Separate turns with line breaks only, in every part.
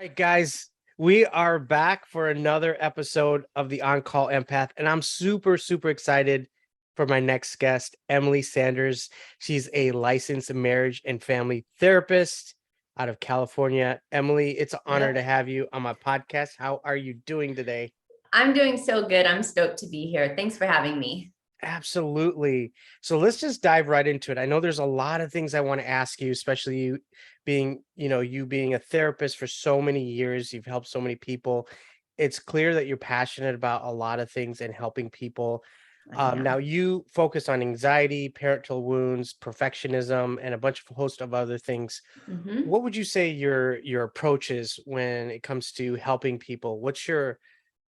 Right, guys, we are back for another episode of the On Call Empath, and I'm super, super excited for my next guest, Emily Sanders. She's a licensed marriage and family therapist out of California. Emily, it's an honor to
Yep.
have you on my podcast. How are you doing today?
I'm doing so good. I'm stoked to be here. Thanks for having me.
Absolutely. So let's just dive right into it. I know there's a lot of things I want to ask you, especially you being, you being a therapist for so many years, you've helped so many people. It's clear that you're passionate about a lot of things and helping people.
I
Now
am.
you focus on anxiety, parental wounds, perfectionism, and a bunch of host of other things.
hmm
What would you say your approach is when it comes to helping people? What's your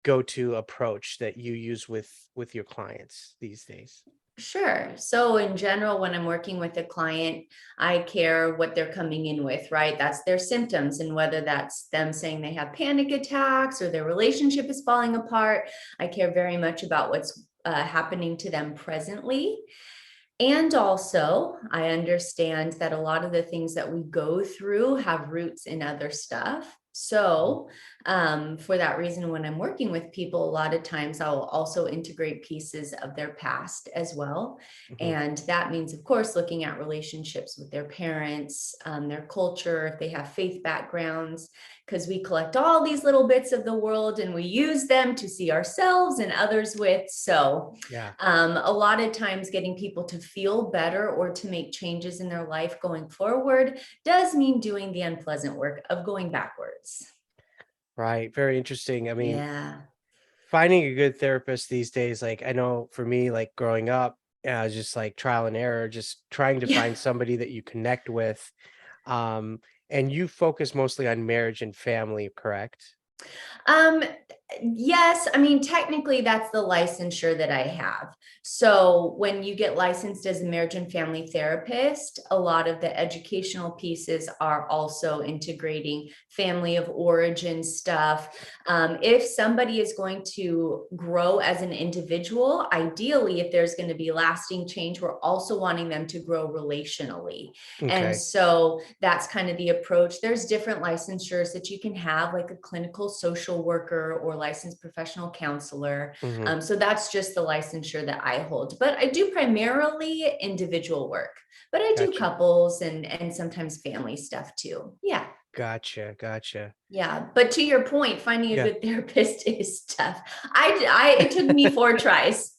go-to approach that you use with your clients these days?
Sure. So, in general, when I'm working with a client, I care what they're coming in with, right? That's their symptoms, and whether that's them saying they have panic attacks or their relationship is falling apart, I care very much about what's happening to them presently. And also, I understand that a lot of the things that we go through have roots in other stuff.
Mhm,
So, for that reason, when I'm working with people, a lot of times I'll also integrate pieces of their past as well.
mhm.
And that means, of course, looking at relationships with their parents, their culture, if they have faith backgrounds, because we collect all these little bits of the world and we use them to see ourselves and others with. So,
Yeah,
a lot of times, getting people to feel better or to make changes in their life going forward does mean doing the unpleasant work of going backwards.
right. Very interesting. I mean,
Yeah.
finding a good therapist these days, like I know for me, like growing up, just like trial and error, just trying to
Yeah.
find somebody that you connect with. Um, and you focus mostly on marriage and family, correct?
Um, yes, I mean, technically, that's the licensure that I have. So, when you get licensed as a marriage and family therapist, a lot of the educational pieces are also integrating family of origin stuff. If somebody is going to grow as an individual, ideally, if there's going to be lasting change, we're also wanting them to grow relationally. And
Okay.
so that's kind of the approach. There's different licensures that you can have, like a clinical social worker or licensed professional counselor.
Hmm.
So that's just the licensure that I hold. But I do primarily individual work, but I do
Gotcha.
couples and sometimes family stuff too. Yeah.
Gotcha. Gotcha.
Yeah, but to your point, finding a
Yeah.
good therapist is tough. It took me 4 tries.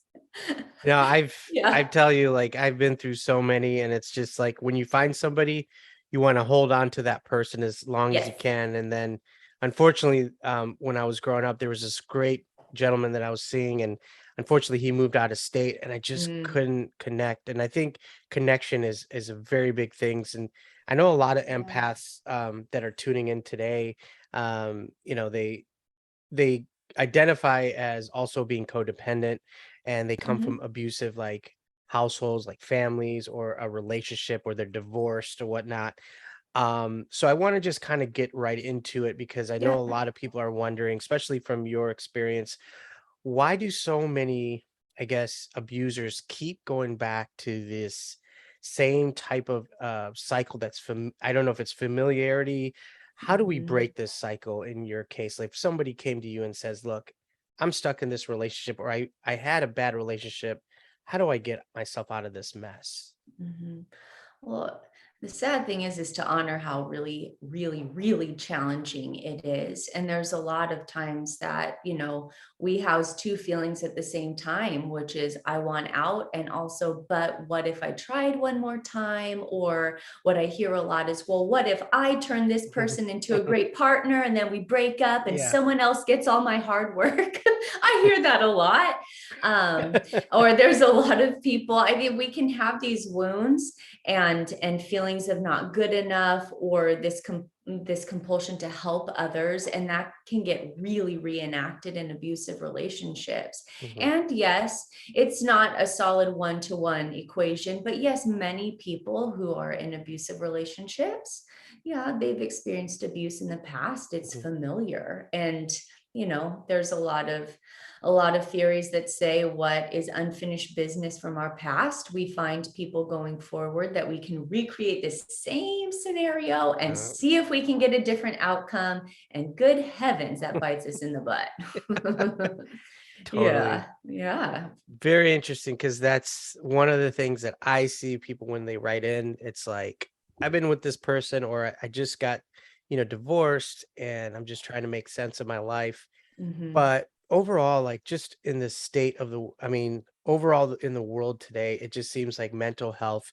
No, I
Yeah.
tell you, like I've been through so many, and it's just like when you find somebody, you want to hold on to that person as long as you
Yes.
can. And then unfortunately, when I was growing up, there was this great gentleman that I was seeing, and unfortunately he moved out of state and I just
Mm,
couldn't connect. And I think connection is a very big thing. And I know a lot of
yeah.
empaths that are tuning in today, they identify as also being codependent, and they come from
Mhm.
abusive like households, like families or a relationship where they're divorced or whatnot. So I want to just kind of get right into it because I know
Yeah.
a lot of people are wondering, especially from your experience, why do so many, I guess, abusers keep going back to this same type of cycle that's I don't know if it's familiarity. How do we
Mhm.
break this cycle in your case? Like if somebody came to you and says, "Look, I'm stuck in this relationship or I had a bad relationship. How do I get myself out of this mess?"
Mhm. Well, the sad thing is to honor how really challenging it is. And there's a lot of times that, we house two feelings at the same time, which is I want out and also, but what if I tried one more time? Or what I hear a lot is, well, what if I turn this person into a great partner and then we break up and
Yeah.
someone else gets all my hard work? I hear that a lot. Um, or there's a lot of people, I think we can have these wounds and feelings of not good enough or this compulsion to help others, and that can get really reenacted in abusive relationships.
Mhm,
And yes, it's not a solid one-to-one equation, but yes, many people who are in abusive relationships, yeah, they've experienced abuse in the past. It's
mhm.
familiar, and there's a lot of a lot of theories that say what is unfinished business from our past, we find people going forward that we can recreate this same scenario and
Uh,
see if we can get a different outcome. And good heavens, that bites us in the butt.
totally.
Yeah, yeah.
Very interesting, because that's one of the things that I see people when they write in. It's like, I've been with this person, or I just got, divorced, and I'm just trying to make sense of my life.
Mhm,
But overall, like, just in the state of overall in the world today, it just seems like mental health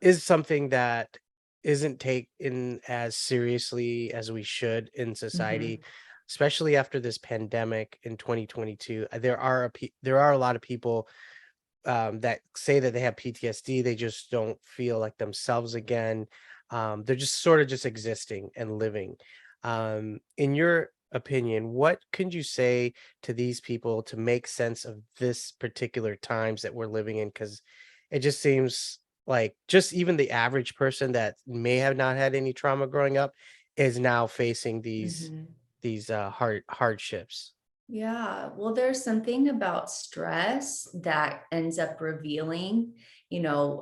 is something that isn't taken as seriously as we should in society,
mhm,
especially after this pandemic in 2022. There are a lot of people that say that they have PTSD. They just don't feel like themselves again. They're just sort of just existing and living. In your opinion, what could you say to these people to make sense of this particular times that we're living in? Because it just seems like just even the average person that may have not had any trauma growing up is now facing
mhm.
these hardships.
Yeah, well, there's something about stress that ends up revealing,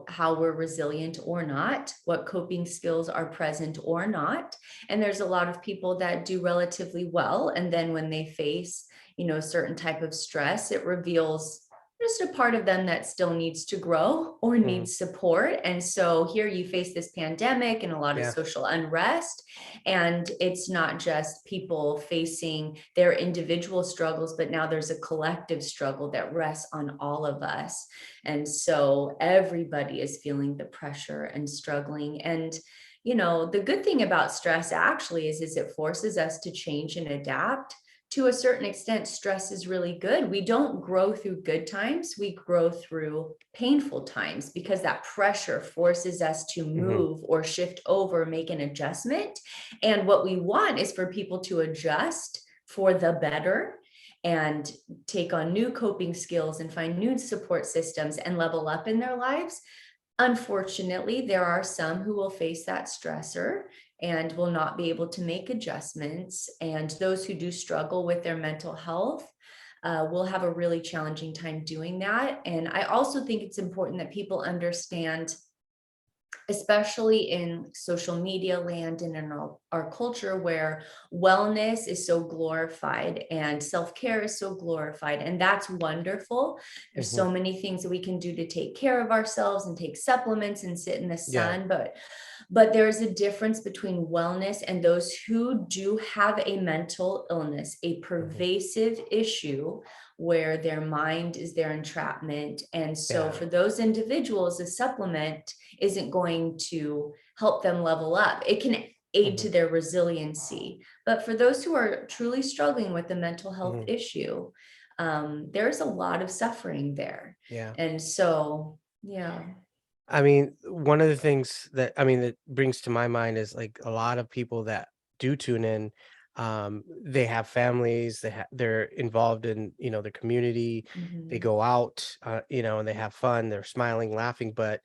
how we're resilient or not, what coping skills are present or not. And there's a lot of people that do relatively well. And then when they face, a certain type of stress, it reveals just a part of them that still needs to grow or
Mhm.
needs support. And so here you face this pandemic and a lot of
Yeah.
social unrest. And it's not just people facing their individual struggles, but now there's a collective struggle that rests on all of us. And so everybody is feeling the pressure and struggling. And the good thing about stress actually is it forces us to change and adapt. To a certain extent, stress is really good. We don't grow through good times, we grow through painful times because that pressure forces us to
Hmm.
move or shift over, make an adjustment. And what we want is for people to adjust for the better and take on new coping skills and find new support systems and level up in their lives. Unfortunately, there are some who will face that stressor and will not be able to make adjustments. And those who do struggle with their mental health will have a really challenging time doing that. And I also think it's important that people understand, especially in social media land and in our culture where wellness is so glorified and self-care is so glorified, and that's wonderful. There's
Hmm.
so many things that we can do to take care of ourselves and take supplements and sit in the
Yeah.
sun, but there's a difference between wellness and those who do have a mental illness, a
Hmm.
pervasive issue where their mind is their entrapment. And so
Yeah.
for those individuals, a supplement isn't going to help them level up. It can aid
Hmm.
to their resiliency. But for those who are truly struggling with a mental health
Hmm.
issue, there's a lot of suffering there.
Yeah.
And so, yeah.
I mean, one of the things that brings to my mind is like a lot of people that do tune in, they have families, they're involved in, their community, they
Mhm.
go out, and they have fun, they're smiling, laughing. But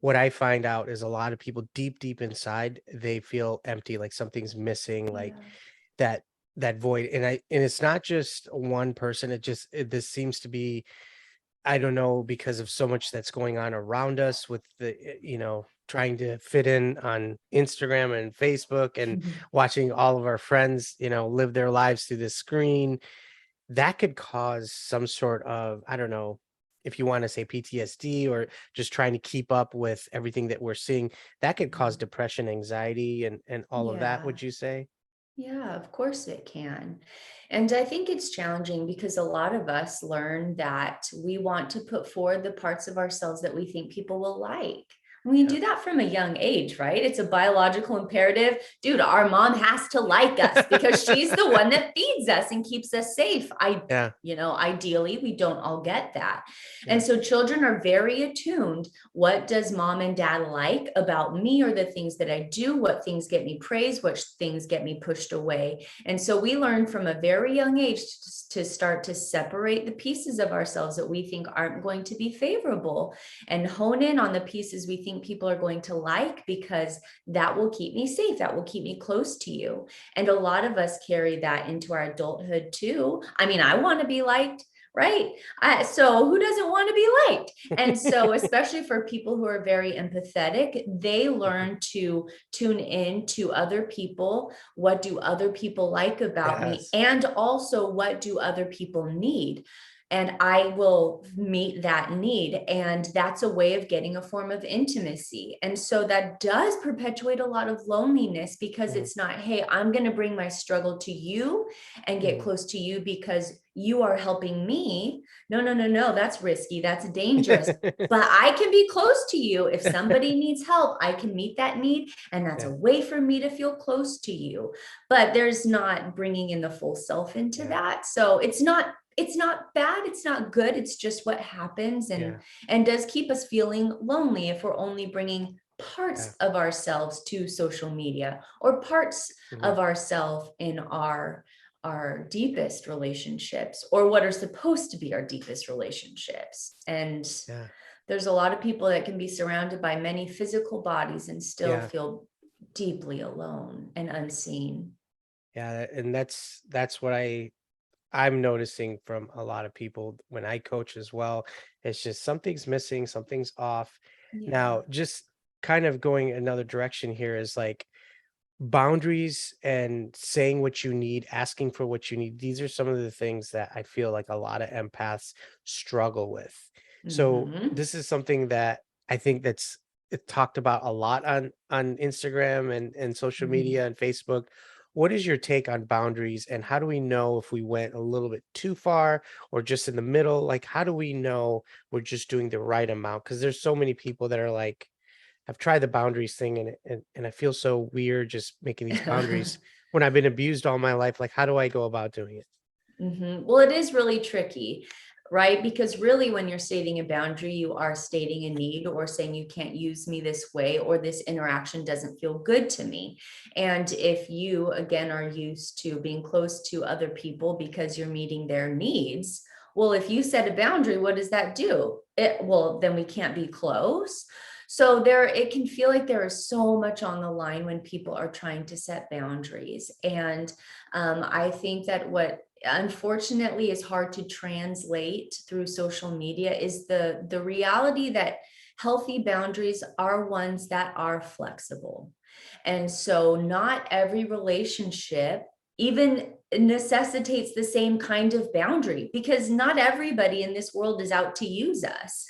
what I find out is a lot of people deep, deep inside, they feel empty, like something's missing, like
Yeah.
that that void. And it's not just one person, this seems to be, I don't know, because of so much that's going on around us with trying to fit in on Instagram and Facebook and watching all of our friends, live their lives through this screen. That could cause some sort of, I don't know, if you want to say PTSD, or just trying to keep up with everything that we're seeing. That could cause
Mhm.
depression, anxiety, and all of that,
Yeah.
would you say?
Yeah, of course it can. And I think it's challenging because a lot of us learn that we want to put forward the parts of ourselves that we think people will like. We
Yeah.
do that from a young age, right? It's a biological imperative. Dude, our mom has to like us because she's the one that feeds us and keeps us safe.
Yeah.
Ideally, we don't all get that. And
Yeah.
so children are very attuned. What does mom and dad like about me or the things that I do? What things get me praised? What things get me pushed away? And so we learn from a very young age to start to separate the pieces of ourselves that we think aren't going to be favorable and hone in on the pieces we think people are going to like, because that will keep me safe. That will keep me close to you. And a lot of us carry that into our adulthood too. I mean, I want to be liked. Right. So who doesn't want to be liked? And so, especially for people who are very empathetic, they learn to tune in to other people. What do other people like about me?
Yes.
And also, what do other people need? And I will meet that need. And that's a way of getting a form of intimacy. And so that does perpetuate a lot of loneliness, because
Mhm,
it's not, hey, I'm going to bring my struggle to you and get
mhm.
close to you because you are helping me. No, no, no, no, that's risky. That's dangerous. But I can be close to you. If somebody needs help, I can meet that need. And that's
Yeah,
a way for me to feel close to you. But there's not bringing in the full self into
yeah,
that. So it's not bad, it's not good, it's just what happens,
yeah,
and does keep us feeling lonely if we're only bringing parts
yeah.
of ourselves to social media, or parts
Mhm,
of ourselves in our deepest relationships, or what are supposed to be our deepest relationships. And
yeah,
there's a lot of people that can be surrounded by many physical bodies and still
yeah,
feel deeply alone and unseen.
yeah, and that's what I'm noticing from a lot of people when I coach as well. It's just something's missing, something's off.
Yeah.
Now, just kind of going another direction here is like boundaries and saying what you need, asking for what you need. These are some of the things that I feel like a lot of empaths struggle with. So
Mm-hmm.
this is something that I think that's talked about a lot on Instagram and social
Mm-hmm.
media and Facebook. What is your take on boundaries, and how do we know if we went a little bit too far or just in the middle? Like, how do we know we're just doing the right amount? Because there's so many people that are like, I've tried the boundaries thing and I feel so weird just making these boundaries when I've been abused all my life. Like, how do I go about doing it?
Well, it is really tricky, right? Because really, when you're stating a boundary, you are stating a need, or saying you can't use me this way, or this interaction doesn't feel good to me. And if you, again, are used to being close to other people because you're meeting their needs, well, if you set a boundary, what does that do? Well, then we can't be close. So it can feel like there is so much on the line when people are trying to set boundaries. And I think that what unfortunately is hard to translate through social media is the reality that healthy boundaries are ones that are flexible. And so not every relationship even necessitates the same kind of boundary, because not everybody in this world is out to use us,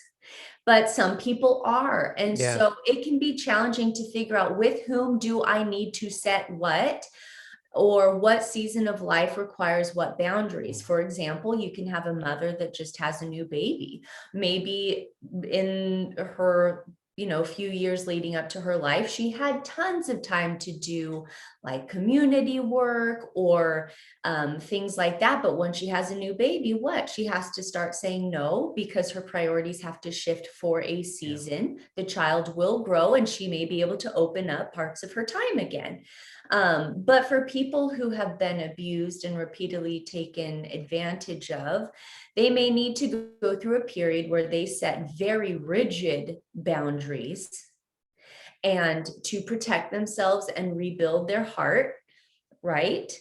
but some people are. And
Yeah.
so it can be challenging to figure out with whom do I need to set what, or what season of life requires what boundaries.
Mm.
For example, you can have a mother that just has a new baby. Maybe in her few years leading up to her life, she had tons of time to do like community work or things like that. But when she has a new baby, what? She has to start saying no, because her priorities have to shift for a
Yeah.
season. The child will grow and she may be able to open up parts of her time again. But for people who have been abused and repeatedly taken advantage of, they may need to go through a period where they set very rigid boundaries and to protect themselves and rebuild their heart, right?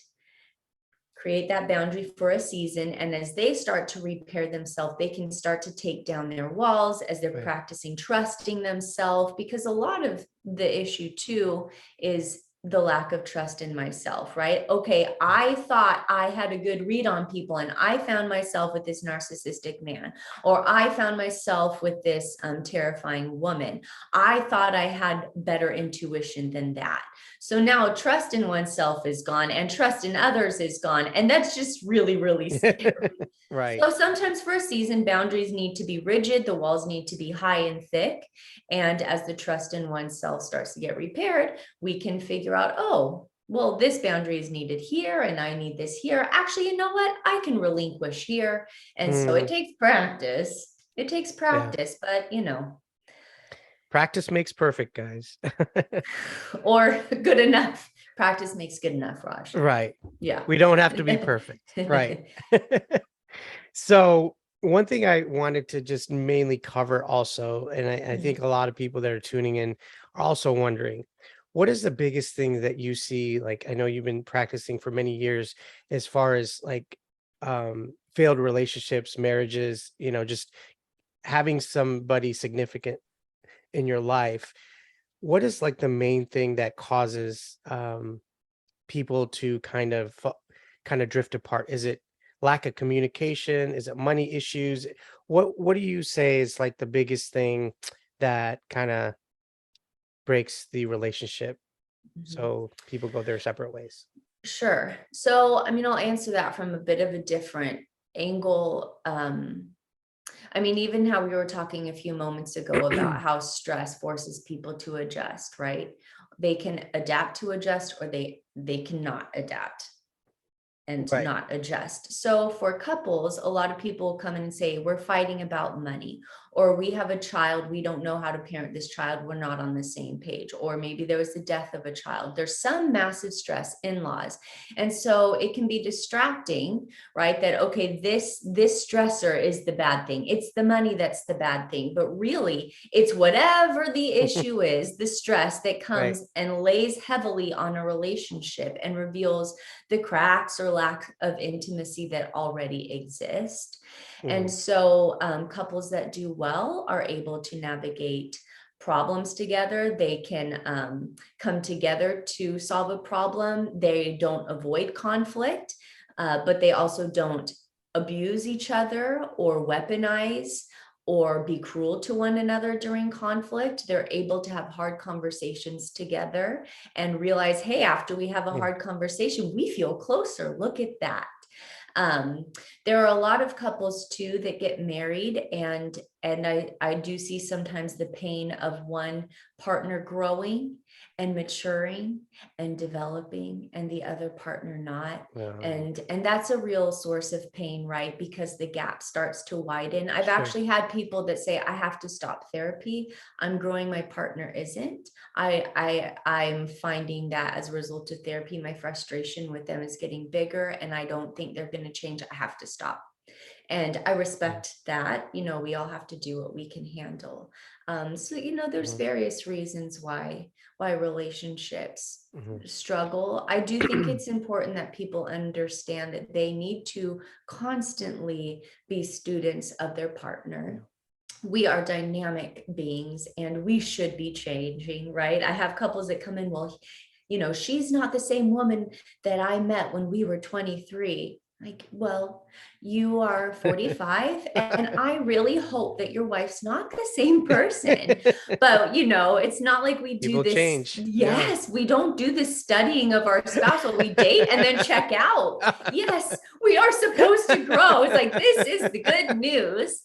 Create that boundary for a season. And as they start to repair themselves, they can start to take down their walls as they're
Right.
practicing trusting themselves. Because a lot of the issue, too, is the lack of trust in myself, right? Okay,
Yeah.
I thought I had a good read on people, and I found myself with this narcissistic man, or I found myself with this terrifying woman. I thought I had better intuition than that. So now trust in oneself is gone and trust in others is gone. And that's just really, really scary.
Right.
So sometimes for a season, boundaries need to be rigid, the walls need to be high and thick. And as the trust in oneself starts to get repaired, we can figure out, oh, well, this boundary is needed here and I need this here. Actually, you know what? I can relinquish here. And so it
Mhm.
takes practice. It takes
Yeah.
practice, but
Practice makes perfect, guys.
or good enough. Practice makes good enough, Raj.
Right.
Yeah.
We don't have to be perfect. Right. So one thing I wanted to just mainly cover also, and I think a lot of people that are tuning in are also wondering, what is the biggest thing that you see? Like, I know you've been practicing for many years as far as like failed relationships, marriages, just having somebody significant in your life. What is like the main thing that causes people to kind of drift apart? Is it lack of communication? Is it money issues? What do you say is like the biggest thing that kind of breaks the relationship
Mhm.
so people go their separate ways?
Sure. So, I mean, I'll answer that from a bit of a different angle. I mean, even how we were talking a few moments ago about how stress forces people to adjust, right? They can adapt to adjust, or they cannot adapt and
Right.
not adjust. So for couples, a lot of people come in and say, we're fighting about money, or we have a child, we don't know how to parent this child, we're not on the same page, or maybe there was the death of a child. There's some massive stress, in-laws. And so it can be distracting, right? That, okay, this stressor is the bad thing. It's the money that's the bad thing. But really, it's whatever the issue is, the stress that
Right.
comes and lays heavily on a relationship and reveals the cracks or lack of intimacy that already exist. And
Mhm.
so couples that do well are able to navigate problems together. They can come together to solve a problem. They don't avoid conflict, but they also don't abuse each other or weaponize or be cruel to one another during conflict. They're able to have hard conversations together and realize, hey, after we have a
Mm.
hard conversation, we feel closer. Look at that. Um, there are a lot of couples too that get married, and I do see sometimes the pain of one partner growing and maturing and developing and the other partner not.
Um,
And that's a real source of pain, right? Because the gap starts to widen. I've
sure.
actually had people that say, I have to stop therapy. I'm growing, my partner isn't. I'm finding that as a result of therapy, my frustration with them is getting bigger, and I don't think they're going to change. I have to stop. And I
Mm,
respect that. We all have to do what we can handle. So there's
mhm,
various reasons why relationships
mhm.
struggle. I do think it's important that people understand that they need to constantly be students of their
Yeah.
partner. We are dynamic beings and we should be changing, right? I have couples that come in, well, she's not the same woman that I met when we were 23. Like, well, you are 45, and I really hope that your wife's not the same person. But, it's not like we do
People
this.
change. Yeah.
Yes, we don't do this studying of our spouse while we date and then check out. Yes, we are supposed to grow. It's like, this is the good news.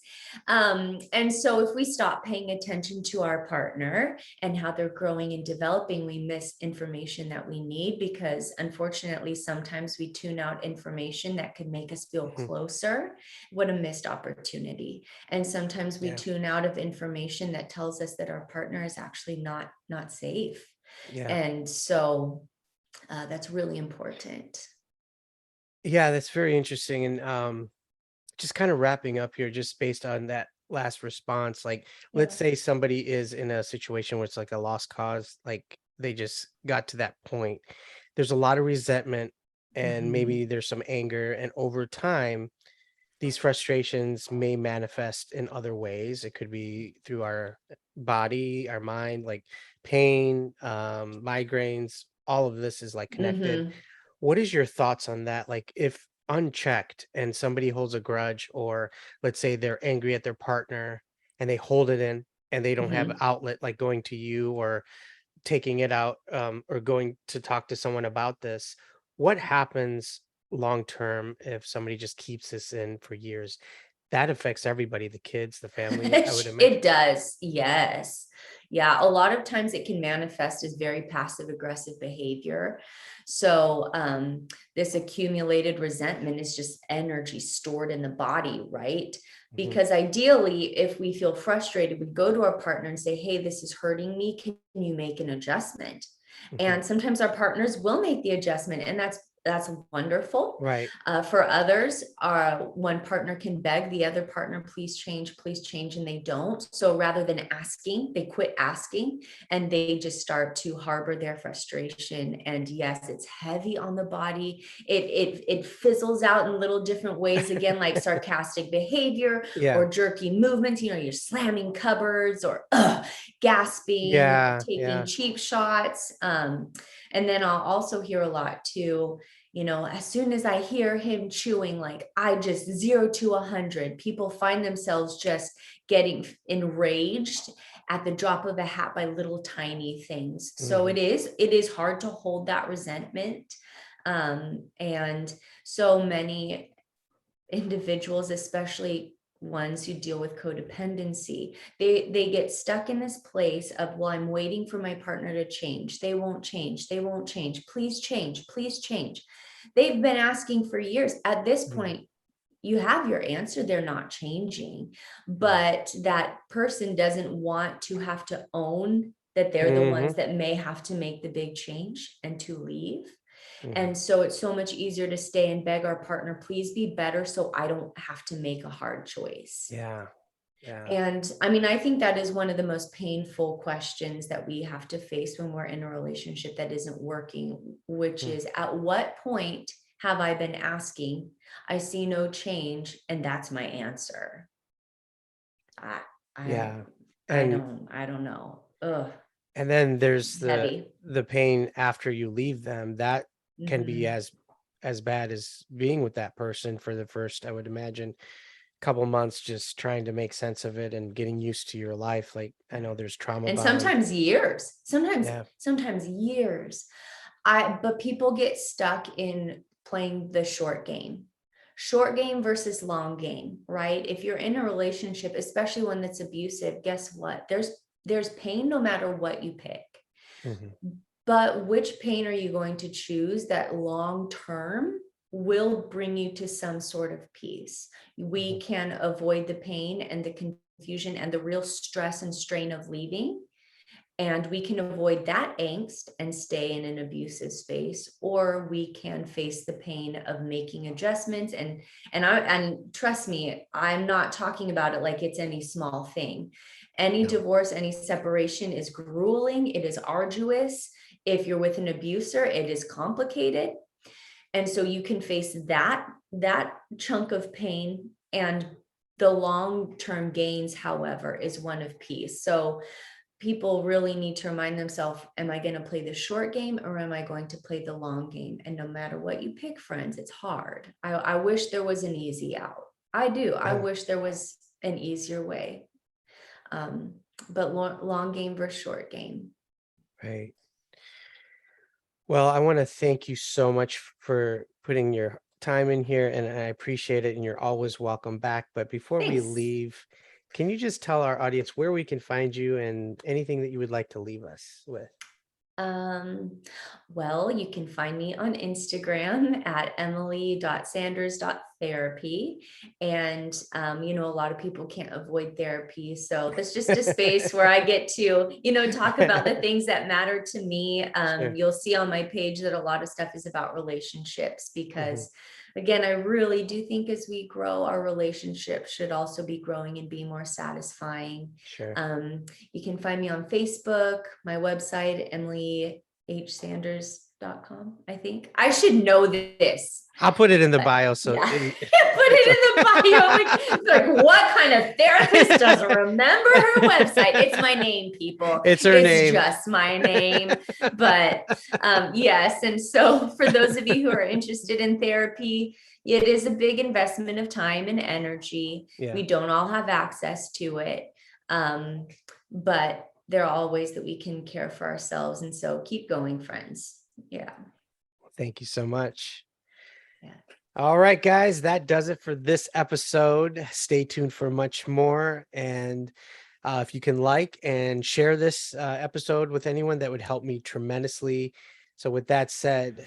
And so if we stop paying attention to our partner and how they're growing and developing, we miss information that we need, because unfortunately, sometimes we tune out information that could make us feel
Mhm.
closer. What a missed opportunity. And sometimes we
Yeah.
tune out of information that tells us that our partner is actually not safe.
Yeah.
And so that's really important.
Yeah, that's very interesting. And just kind of wrapping up here, just based on that last response, like let's
Yeah.
say somebody is in a situation where it's like a lost cause, like they just got to that point. There's a lot of resentment and
Mhm.
maybe there's some anger. And over time, these frustrations may manifest in other ways. It could be through our body, our mind, like pain, migraines, all of this is like connected.
Mhm.
What is your thoughts on that? Like if unchecked and somebody holds a grudge, or let's say they're angry at their partner and they hold it in and they don't have
Mhm.
outlet, like going to you or taking it out, or going to talk to someone about this, what happens long term if somebody just keeps this in for years? That affects everybody, the kids, the family, I would
It
imagine.
does. Yes. Yeah. A lot of times it can manifest as very passive aggressive behavior. So, this accumulated resentment is just energy stored in the body, right?
Mhm.
Because ideally, if we feel frustrated, we go to our partner and say, hey, this is hurting me. Can you make an adjustment?
Mhm.
And sometimes our partners will make the adjustment, and that's wonderful.
Right.
For others, one partner can beg the other partner, please change, and they don't. So rather than asking, they quit asking and they just start to harbor their frustration. And yes, it's heavy on the body. It fizzles out in little different ways, again, like sarcastic behavior
Yeah.
or jerky movements. You're slamming cupboards or gasping,
Yeah.
taking
Yeah.
cheap shots. And then I'll also hear a lot too, as soon as I hear him chewing, like I just 0 to 100, people find themselves just getting enraged at the drop of a hat by little tiny things. So
Mhm.
it is hard to hold that resentment. And so many individuals, especially ones who deal with codependency, they get stuck in this place of, well, I'm waiting for my partner to change. They won't change. They won't change. Please change. Please change. They've been asking for years. At this
Mhm.
point, you have your answer. They're not changing,
Mhm.
but that person doesn't want to have to own that they're the ones
Mhm.
that may have to make the big change and to leave.
Mhm.
And so it's so much easier to stay and beg our partner, please be better so I don't have to make a hard choice.
Yeah. Yeah.
And I mean, I think that is one of the most painful questions that we have to face when we're in a relationship that isn't working, which
Mm.
is, at what point have I been asking? I see no change, and that's my answer. I I
Yeah.
I
And
don't know. Ugh,
then there's
heavy.
the pain after you leave them. That can be
Mhm.
as bad as being with that person for the first, I would imagine, couple months, just trying to make sense of it and getting used to your life. Like, I know there's trauma
And
bond.
sometimes years,
Yeah.
sometimes years. But people get stuck in playing the short game versus long game, right? If you're in a relationship, especially one that's abusive, guess what? There's pain no matter what you pick.
Mhm.
But which pain are you going to choose that long term will bring you to some sort of peace? We
Mhm.
can avoid the pain and the confusion and the real stress and strain of leaving, and we can avoid that angst and stay in an abusive space, or we can face the pain of making adjustments. And trust me, I'm not talking about it like it's any small thing. Any
No.
divorce, any separation is grueling, it is arduous. If you're with an abuser, it is complicated. And so you can face that chunk of pain, and the long-term gains, however, is one of peace. So people really need to remind themselves, am I going to play the short game or am I going to play the long game? And no matter what you pick, friends, it's hard. I wish there was an easy out. I do. I
Yeah.
wish there was an easier way. Um, but long game versus short game.
Right. Well, I want to thank you so much for putting your time in here, and I appreciate it. And you're always welcome back. But before we
Thanks.
leave, can you just tell our audience where we can find you and anything that you would like to leave us with?
Um, well, you can find me on Instagram at emily.sanders.therapy. And, a lot of people can't avoid therapy. So that's just a space where I get to, talk about the things that matter to me.
Sure.
You'll see on my page that a lot of stuff is about relationships
Hmm.
because, again, I really do think as we grow, our relationships should also be growing and be more satisfying.
Sure.
Um, you can find me on Facebook, my website, emilyhsanders.com. I think I should know this.
I'll put it in the bio, so
Yeah, put
it's
it in the bio. Like, what kind of therapist doesn't remember her website? It's my name, people.
it's her
It's
name.
just my name. But yes. And so, for those of you who are interested in therapy, it is a big investment of time and energy.
Yeah.
We don't all have access to it. Um, but there are all ways that we can care for ourselves. And so, keep going, friends. Yeah.
Thank you so much.
Yeah.
All right, guys, that does it for this episode. Stay tuned for much more. And if you can like and share this episode with anyone, that would help me tremendously. So, with that said,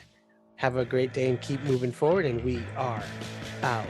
have a great day and keep moving forward. And we are out.